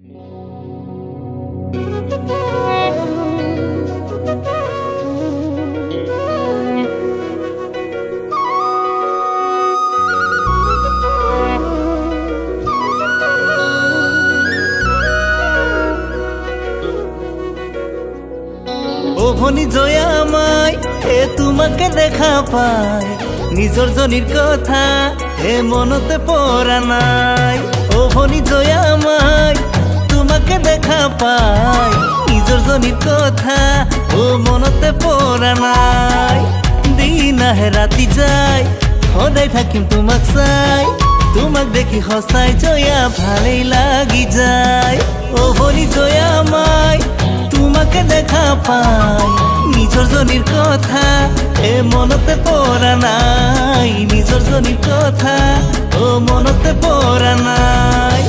ভনী জয়া আমায় তোমাকে দেখা পায় নিজর জনীর কথা মনতে পড়া নাই। ও ভনী জয়া আমায় তোমাকে দেখা পায় নিজর জনীর কথা মনতে পড়া নাই। দিন আহে রাতি যায় সদায় থাকিম তোমাক চাই, তোমাক দেখি সঁচাই জয়া ভালেই লাগি যায়। ও ভনী জয়া আমায় তোমাকে দেখা পাই নিজর জনীর কথা মনতে পড়া নাই। নিজর জনীর কথা মনতে পড়া নাই।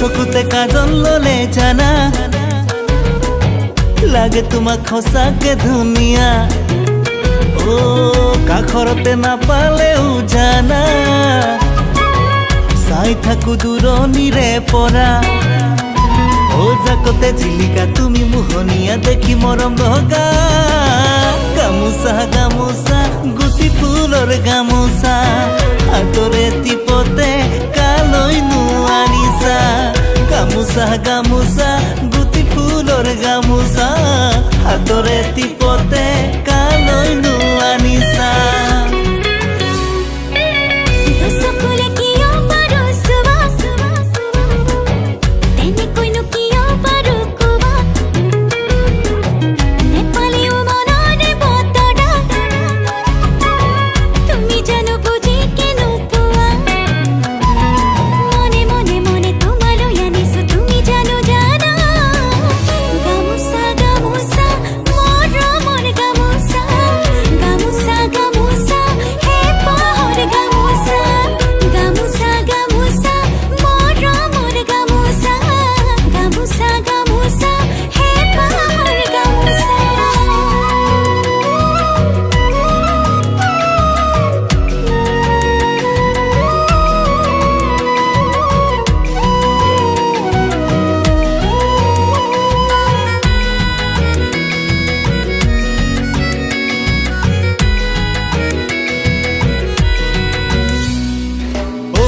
চকুতে কাজল ললে জানা লাগে তোমাক সঁচাকে ধুনীয়া। ও কাষৰতে নাপালেও জানা চাই থাকো দূৰণিৰে পৰা। ও জাকতে জিলিকা তুমি মোহনীয়া দেখি মৰম লগা। গামোচা গামোচা গুটি ফুলৰ গামোচা হাতৰে টিপতে কালৈ নোৱাৰিছা। গামোচা গামোচা গুটি ফুলৰ গামোচা হাতৰে টিপতে কালৈ নোৱাৰিছা।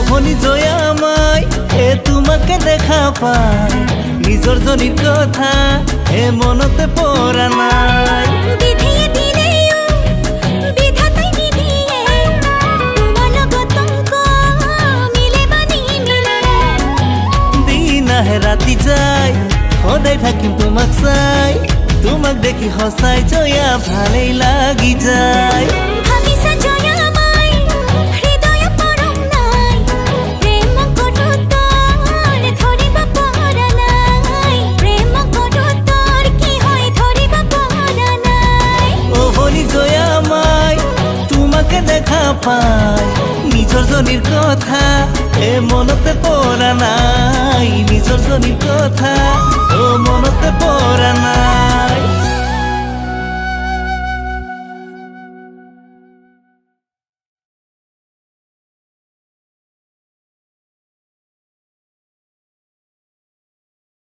ভনী জয়া আমায় তোমাকে দেখা পায় নিজর জনীর কথা মনতে পড়া নাই। দিন আহে রাতি যায় সদায় থাকিম তোমাক চাই, তোমাক দেখি সঁচাই জয়া ভালেই লাগি যায়। দেখা পাই নিজর জনীর কথা মনতে পড়া নাই। নিজর জনীর কথা মনতে পড়া